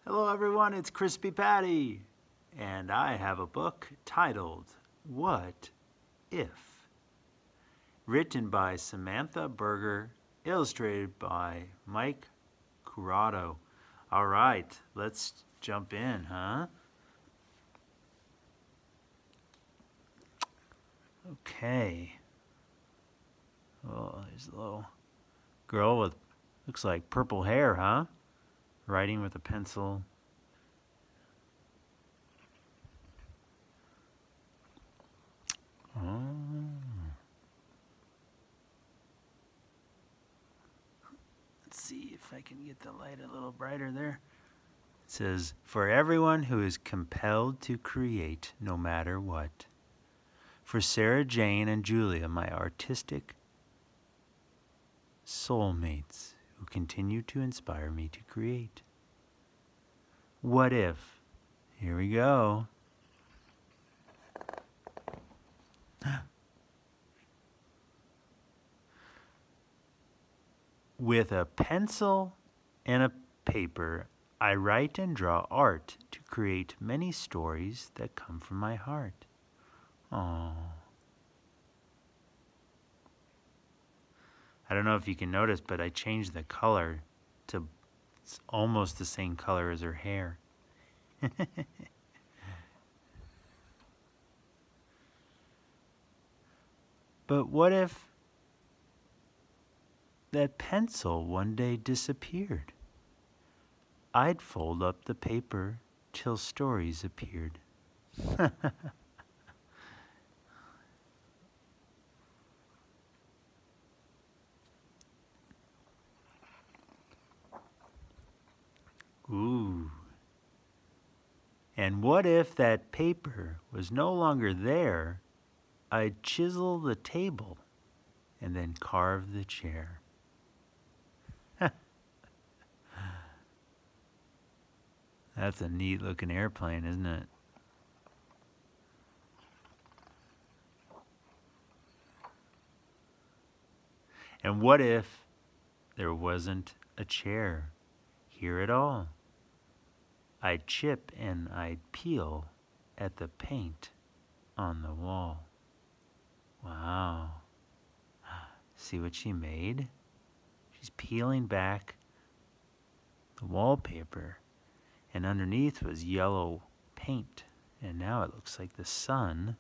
Hello everyone, it's Crispy Patty, and I have a book titled, What If? Written by Sammantha Berger, illustrated by Mike Curato. All right, let's jump in, huh? Okay. Oh, there's a little girl with, looks like purple hair, huh? Writing with a pencil. Oh. Let's see if I can get the light a little brighter there. It says, for everyone who is compelled to create no matter what. For Sarah Jane and Julia, my artistic soulmates who continue to inspire me to create. What if? Here we go. With a pencil and a paper, I write and draw art to create many stories that come from my heart. Oh. I don't know if you can notice, but I changed the color to it's almost the same color as her hair. But what if that pencil one day disappeared? I'd fold up the paper till stories appeared. Ooh. And what if that paper was no longer there? I'd chisel the table and then carve the chair. That's a neat looking airplane, isn't it? And what if there wasn't a chair here at all? I'd chip and I'd peel at the paint on the wall. Wow. See what she made? She's peeling back the wallpaper, and underneath was yellow paint, and now it looks like the sun,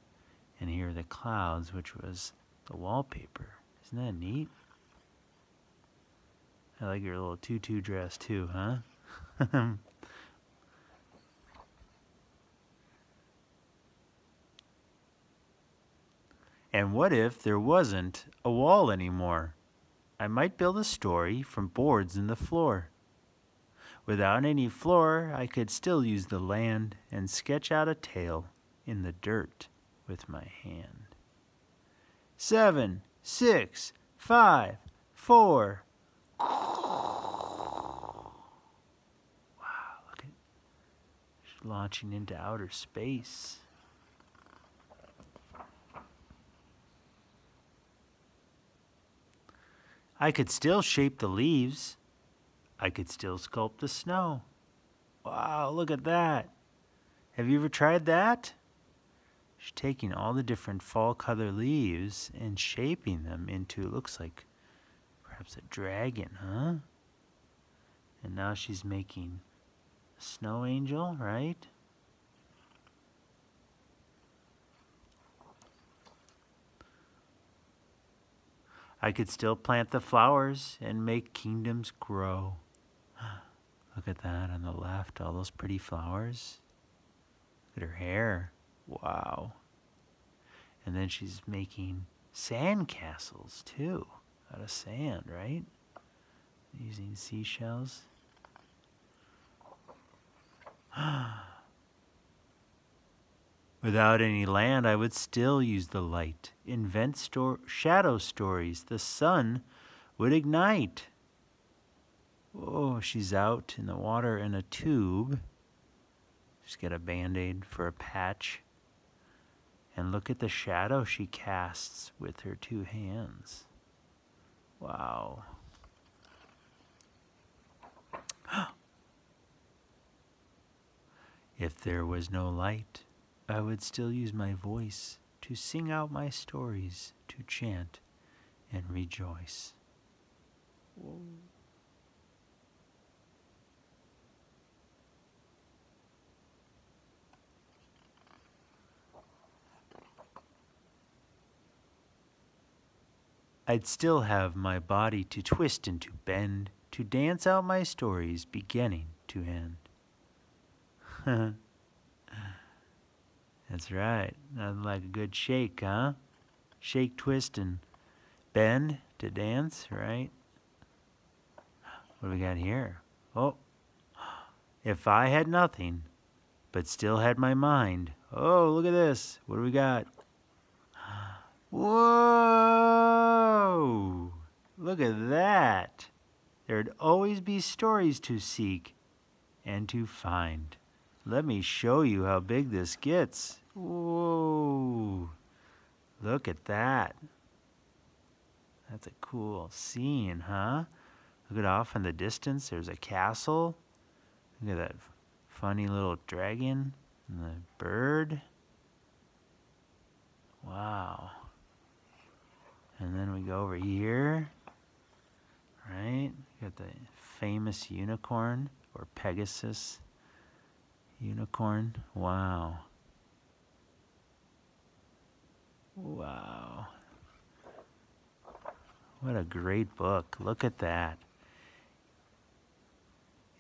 and here are the clouds, which was the wallpaper. Isn't that neat? I like your little tutu dress too, huh? And what if there wasn't a wall anymore? I might build a story from boards in the floor. Without any floor, I could still use the land and sketch out a tale in the dirt with my hand. 7, 6, 5, 4. Wow, look at she's launching into outer space. I could still shape the leaves. I could still sculpt the snow. Wow, look at that. Have you ever tried that? She's taking all the different fall color leaves and shaping them into, looks like perhaps a dragon, huh? And now she's making a snow angel, right? I could still plant the flowers and make kingdoms grow. Look at that on the left, all those pretty flowers. Look at her hair. Wow. And then she's making sand castles too, out of sand, right? Using seashells. Without any land, I would still use the light. Invent shadow stories. The sun would ignite. Oh, she's out in the water in a tube. She's got a Band-Aid for a patch. And look at the shadow she casts with her two hands. Wow. If there was no light, I would still use my voice to sing out my stories, to chant and rejoice. Whoa. I'd still have my body to twist and to bend, to dance out my stories beginning to end. That's right. Nothing like a good shake, huh? Shake, twist, and bend to dance, right? What do we got here? Oh, if I had nothing, but still had my mind. Oh, look at this. What do we got? Whoa! Look at that. There'd always be stories to seek and to find. Let me show you how big this gets. Whoa! Look at that. That's a cool scene, huh? Look at off in the distance. There's a castle. Look at that funny little dragon and the bird. Wow. And then we go over here, right? Got the famous unicorn, or Pegasus unicorn. Wow. Wow. What a great book. Look at that.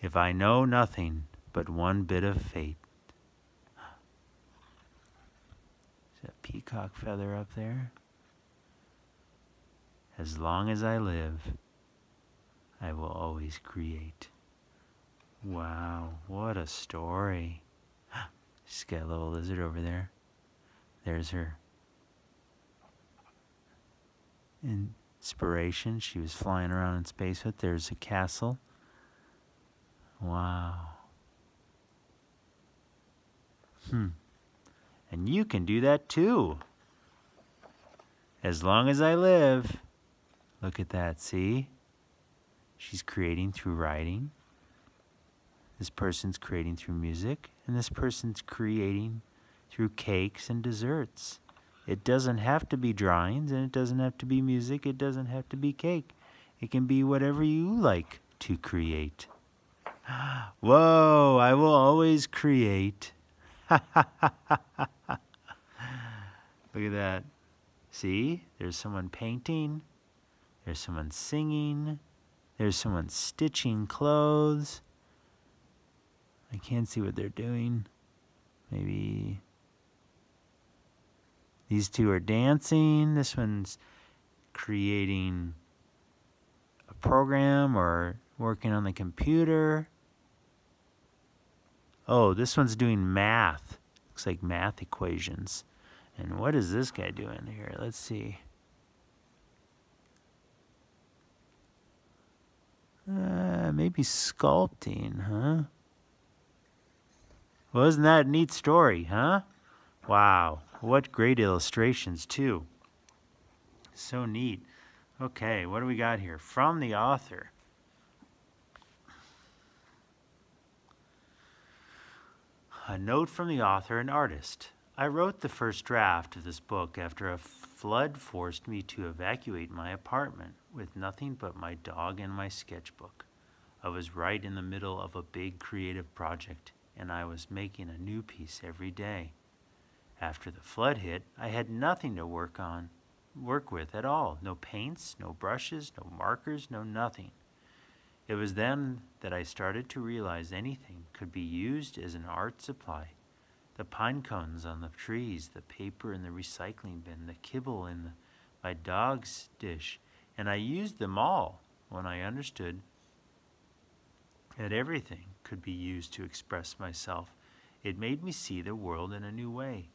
If I know nothing but one bit of fate. Is that Peacock Feather up there? As long as I live, I will always create. Wow, what a story. She's got a little lizard over there. There's her inspiration. She was flying around in space with. There's a castle. Wow. And you can do that too. As long as I live. Look at that, see? She's creating through writing. This person's creating through music. And this person's creating through cakes and desserts. It doesn't have to be drawings, and it doesn't have to be music. It doesn't have to be cake. It can be whatever you like to create. Whoa, I will always create. Look at that. See? There's someone painting. There's someone singing. There's someone stitching clothes. I can't see what they're doing. Maybe these two are dancing. This one's creating a program or working on the computer. Oh, this one's doing math. Looks like math equations. And what is this guy doing here? Let's see. Maybe sculpting, huh? Well, isn't that a neat story, huh? Wow, what great illustrations, too. So neat. Okay, what do we got here? From the author. A note from the author and artist. I wrote the first draft of this book after a flood forced me to evacuate my apartment with nothing but my dog and my sketchbook. I was right in the middle of a big creative project, and I was making a new piece every day. After the flood hit, I had nothing to work with at all. No paints, no brushes, no markers, no nothing. It was then that I started to realize anything could be used as an art supply. The pine cones on the trees, the paper in the recycling bin, the kibble in my dog's dish, and I used them all when I understood that everything could be used to express myself. It made me see the world in a new way.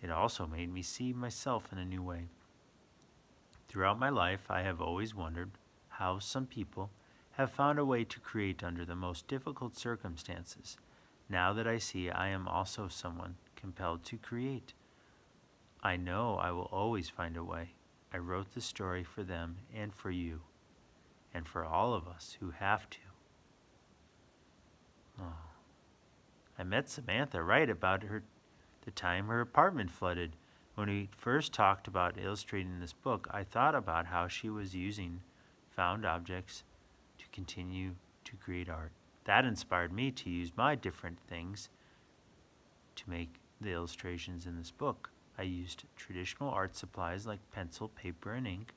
It also made me see myself in a new way. Throughout my life, I have always wondered how some people have found a way to create under the most difficult circumstances. Now that I see I am also someone compelled to create, I know I will always find a way. I wrote the story for them and for you, and for all of us who have to. Oh, I met Sammantha right about the time her apartment flooded. When we first talked about illustrating this book, I thought about how she was using found objects to continue to create art. That inspired me to use my different things to make the illustrations in this book. I used traditional art supplies like pencil, paper, and ink,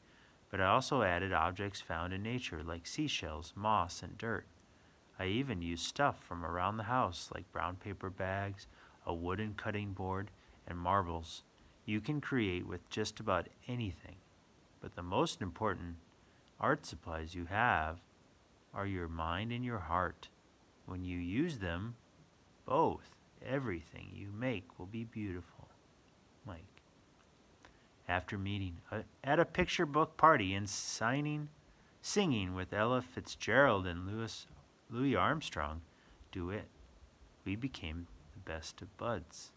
but I also added objects found in nature like seashells, moss, and dirt. I even used stuff from around the house like brown paper bags, a wooden cutting board, and marbles. You can create with just about anything, but the most important art supplies you have are your mind and your heart. When you use them, both, everything you make will be beautiful. Mike. After meeting at a picture book party and singing with Ella Fitzgerald and Louis Armstrong duet, we became the best of buds.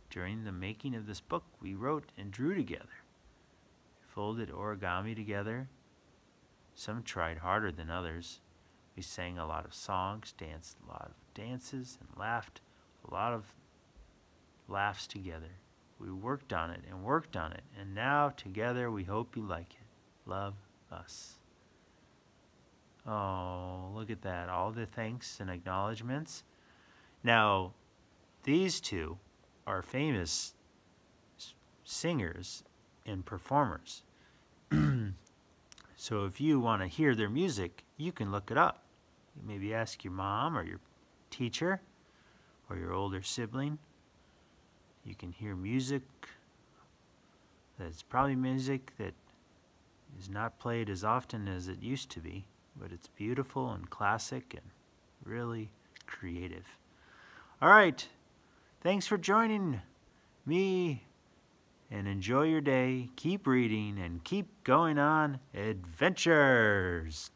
During the making of this book, we wrote and drew together. We folded origami together. Some tried harder than others. We sang a lot of songs, danced a lot of dances, and laughed a lot of laughs together. We worked on it, and now together we hope you like it. Love, us. Oh, look at that. All the thanks and acknowledgments. Now, these two are famous singers and performers. So if you want to hear their music, you can look it up. Maybe ask your mom or your teacher or your older sibling. You can hear music that's probably music that is not played as often as it used to be, but it's beautiful and classic and really creative. All right, thanks for joining me, and enjoy your day. Keep reading and keep going on adventures.